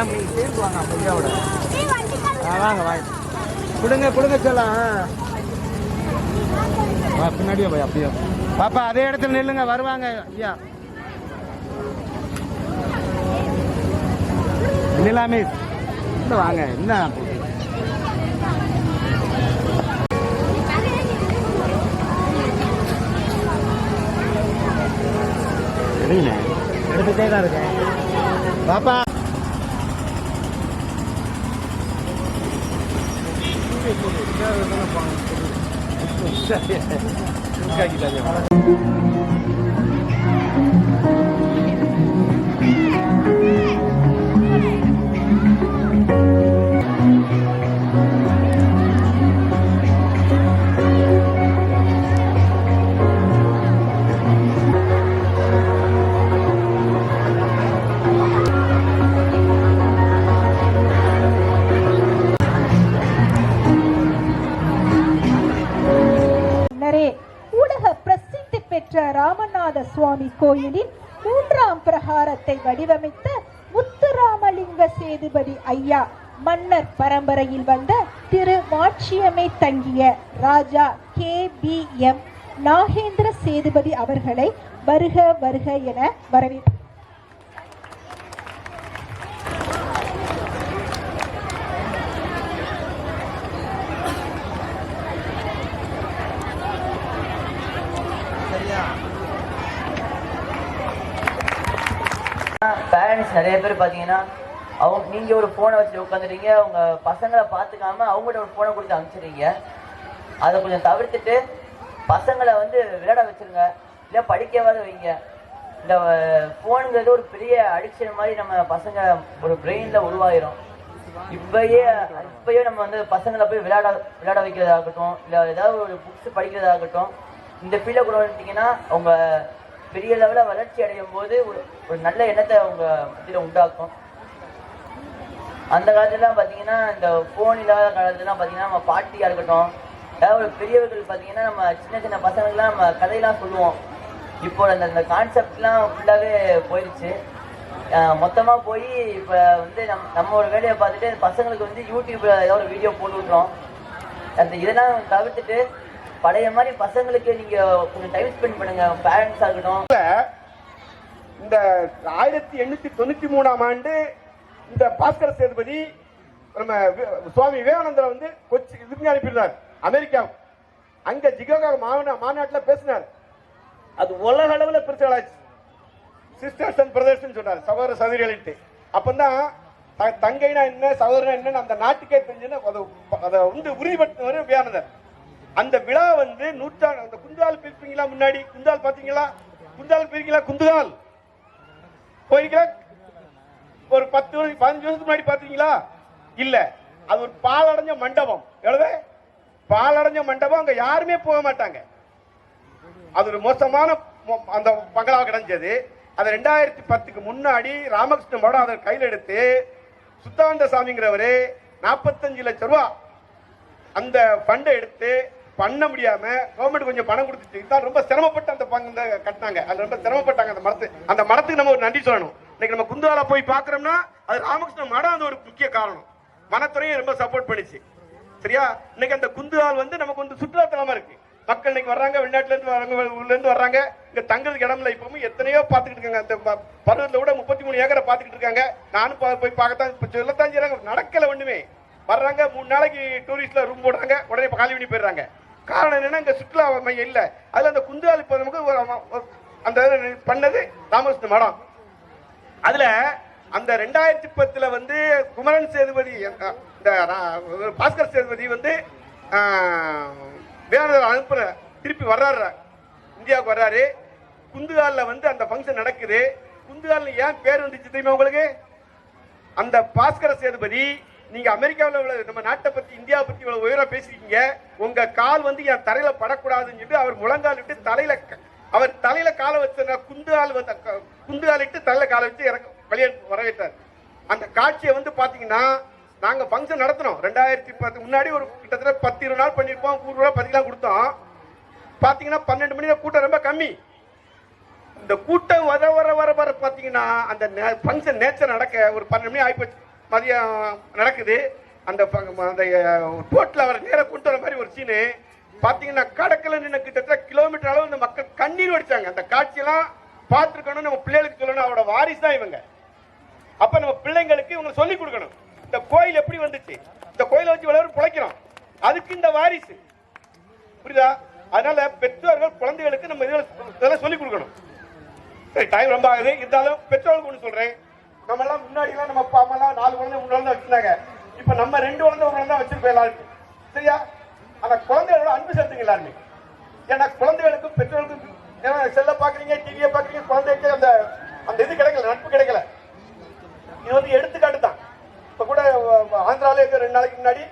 Ma'am நீங்கள் சேர்ந்து வாங்க ஐயாவோட. வாங்க வாங்க கொடுங்க கொடுங்க சொல்லலாம். பின்னாடியே போய் அப்படியே பாப்பா அதே இடத்துல நில்லுங்க வருவாங்க ஐயா. நிலாமே வாங்க என்ன எடுத்துட்டே தான் இருக்கேன் பாப்பா. ராமநாத சுவாமி கோயிலின் 3ஆம் பிரகாரத்தை வடிவமைத்த முத்துராமலிங்க சேதுபதி ஐயா மன்னர் பரம்பரையில் வந்த திரு மாட்சியமை தங்கிய ராஜா KBM நாகேந்திர சேதுபதி அவர்களை வருக வருக என வரவேற்று பேரண்ட்ஸ் நிறைய பேர் பார்த்தீங்கன்னா நீங்கள் ஒரு ஃபோனை வச்சுட்டு உட்காந்துட்டீங்க, அவங்க பசங்களை பார்த்துக்காம அவங்கள்ட்ட ஒரு ஃபோனை கொடுத்து அனுப்பிச்சிடுறீங்க. அதை கொஞ்சம் தவிர்த்துட்டு பசங்களை வந்து விளையாட வச்சுருங்க, இல்லை படிக்கவாத வைங்க. இந்த ஃபோனுங்கிறது ஒரு பெரிய அடிக்ஷன் மாதிரி நம்ம பசங்க ஒரு பிரெயினில் உருவாயிரும். இப்பயே நம்ம வந்து பசங்களை போய் விளையாட வைக்கிறதாகட்டும், இல்லை ஏதாவது ஒரு புக்ஸ் படிக்கிறதாகட்டும், இந்த ஃபீல்டை கொண்டு வந்துட்டிங்கன்னா அவங்க பெரிய லெவலில் வளர்ச்சி அடையும் போது ஒரு நல்ல எண்ணத்தை அவங்க மத்தியில் உண்டாக்கும். அந்த காலத்துலாம் பார்த்தீங்கன்னா இந்த ஃபோன் இல்லாத காலத்துலாம் பார்த்தீங்கன்னா நம்ம பாட்டியாக இருக்கட்டும், ஏதாவது ஒரு பெரியவர்கள் பார்த்தீங்கன்னா நம்ம சின்ன சின்ன பசங்களுக்குலாம் நம்ம கதையெல்லாம் சொல்லுவோம். இப்போ அந்த கான்செப்ட்லாம் ஃபுல்லாகவே போயிடுச்சு. மொத்தமாக போய் இப்போ வந்து நம்ம ஒரு வேலையை பார்த்துட்டு பசங்களுக்கு வந்து யூடியூப்பில் ஏதாவது ஒரு வீடியோ போட்டு விட்றோம். இதெல்லாம் தவிர்த்துட்டு பழைய மாதிரி பசங்களுக்கு நீங்க கொஞ்சம் டைம் ஸ்பெண்ட் பண்ணுங்க, பேரண்ட்ஸா இருக்கட்டும். இந்த 1893ஆம் ஆண்டு இந்த பாஸ்கர சேதுபதி நம்ம சுவாமி விவேகானந்தர் வந்து இதுக்கு அனுப்பியிருந்தார் அமெரிக்கா. அங்க ஜிகாகோ மாநாட்டில் பேசினார். அது உலக அளவில் பிரச்சனை சிஸ்டர்ஸ் அண்ட் பிரதர்ஸ் சொன்னார், சகோதர சகோதரிகள். அப்பதான் தங்கைனா என்ன சகோதரனா என்னன்னு அந்த நாட்டுக்கே தெரிஞ்சுன்னு அதை வந்து உறுதிப்படுத்தினவர் விவேகானந்தர். அந்த விழா வந்து நூற்றாண்டு அந்த குந்தால் பிரிப்பீங்களா, முன்னாடி குந்தால் பாத்தீங்களா, குந்தால் பிரிக்கீங்களா, குந்துகால் போயிருக்கா ஒரு 10-15 வருஷத்துக்கு முன்னாடி பாத்தீங்களா? இல்ல, அது ஒரு பாலடைஞ்ச மண்டபம். எவ்வளவு பாலடைஞ்ச மண்டபம், அங்க யாருமே போக மாட்டாங்க. அது ஒரு மோசமான அந்த பங்களா கிடைஞ்சது. அது 2010க்கு முன்னாடி ராமகிருஷ்ண மடம் அதை கையில் எடுத்து சுத்தானந்த சாமிங்கிறவரு 45 லட்சம் ரூபாய் அந்த ஃபண்டை எடுத்து பண்ண முடியாம கவர்மெண்ட் கொஞ்சம் பணம் கொடுத்துச்சு. இதான் ரொம்ப சிரமப்பட்டு அந்த பங்கு கட்டினாங்க. அது ரொம்ப சிரமப்பட்டாங்க. அந்த மடத்துக்கு நம்ம ஒரு நன்றி சொல்லணும். இன்னைக்கு நம்ம குந்தால போய் பாக்குறோம்னா அது ராமகிருஷ்ண மடம் அது ஒரு முக்கிய காரணம். வனத்துறையும் ரொம்ப சப்போர்ட் பண்ணிச்சு. சரியா? இன்னைக்கு அந்த குந்துகால் வந்து நமக்கு வந்து சுற்றுலாத்தலமா இருக்கு. மக்கள் இன்னைக்கு வர்றாங்க, வெளிநாட்டுல இருந்து வர்றாங்க, ஊர்ல இருந்து வர்றாங்க. இங்க தங்குறதுக்கு இடம்ல இப்பவும் எத்தனையோ பாத்துக்கிட்டு இருக்காங்க. அந்த பருவத்துல கூட 33 ஏக்கரை பாத்துக்கிட்டு இருக்காங்க. நானும் போய் பார்க்கத்தான் சொல்லத்தான் செய்யறாங்க. நடக்கல ஒண்ணுமே. வர்றாங்க, 3 நாளைக்கு டூரிஸ்ட்ல ரூம் போடுறாங்க, உடனே காலி பண்ணி போயிடுறாங்க. காரணம் என்னன்னா இங்க சுற்றுலா மையம் இல்ல. அதுல அந்த குந்துகால் இப்ப நமக்கு அந்த பண்ணது ராமகிருஷ்ண மடம். அதுல அந்த 2010 வந்து குமரன் சேதுபதி இந்த பாஸ்கர் சேதுபதி வந்து அனுப்புற திருப்பி வர்றாரு, இந்தியாவுக்கு வர்றாரு. குந்துகால்ல வந்து அந்த பங்கன் நடக்குது. குந்துகால்ல ஏன் பேர் வந்துச்சு தெரியுமா உங்களுக்கு? அந்த பாஸ்கர சேதுபதி, நீங்க அமெரிக்காவில் நம்ம நாட்டை பத்தி இந்தியாவை பத்தி இவ்வளவு உயரம் பேசிருக்கீங்க, உங்க கால் வந்து என் தலையில படக்கூடாதுன்னு சொல்லி அவர் முழங்கால் விட்டு அவர் தலையில காலை வச்ச குந்துகால் இட்டு தலையில காலை வச்சு வெளியே வரவேற்றார். அந்த காட்சியை வந்து பாத்தீங்கன்னா நாங்க பங்கன் நடத்தினோம் 2010 முன்னாடி. ஒரு கிட்டத்தட்ட 10-20 நாள் பண்ணிருப்போம். 100 ரூபாய் 10 கொடுத்தோம். பாத்தீங்கன்னா 12 மணி கூட்டம் ரொம்ப கம்மி. இந்த கூட்டம் வர வர வர வர பாத்தீங்கன்னா அந்த பங்கன் நேச்சர் நடக்க ஒரு 12 மணி ஆயிப்போச்சு. மதியம் நடக்குது. அந்த போட்டில் அவரை நேராக கொண்டு வர மாதிரி ஒரு சீனு பார்த்தீங்கன்னா கடற்கரை நின்று கிட்டத்தட்ட கிலோமீட்டர் அளவு இந்த மக்கள் கண்ணீர் வடிச்சாங்க. அந்த காட்சியெல்லாம் பார்த்துருக்கணும். நம்ம பிள்ளைகளுக்கு சொல்லணும், அவரோட வாரிசு தான் இவங்க. அப்ப நம்ம பிள்ளைங்களுக்கு இவங்க சொல்லிக் கொடுக்கணும். இந்த கோயில் எப்படி வந்துச்சு, இந்த கோயிலை வச்சு விளையாடு பிழைக்கிறோம், அதுக்கு இந்த வாரிசு. புரியுதா? அதனால பெற்றோர்கள் குழந்தைகளுக்கு நம்ம இதெல்லாம் சொல்லிக் கொடுக்கணும். சரி, டைம் ரொம்ப ஆகுது. இருந்தாலும் பெற்றோர்களுக்கு ஒன்று சொல்றேன். நம்ம எல்லாம் முன்னாடி எல்லாம் நம்ம அப்பா அம்மா எல்லாம் 4 குழந்தை 3 குழந்தை வச்சிருந்தாங்க. இப்ப நம்ம 2 குழந்தை 1 குழந்தை வச்சிருப்போம் எல்லாருக்கும். சரியா? ஆனா குழந்தைகளோட அன்பு செலுத்துங்க எல்லாருமே. ஏன்னா குழந்தைகளுக்கும் பெற்றோர்களுக்கும் செல்ல பாக்குறீங்க, டிவியை பாக்குறீங்க, குழந்தைக்கு அந்த அந்த இது கிடைக்கல, நட்பு கிடைக்கல. இது வந்து எடுத்துக்காட்டு தான். இப்ப கூட ஆந்திராவில 2 நாளைக்கு முன்னாடி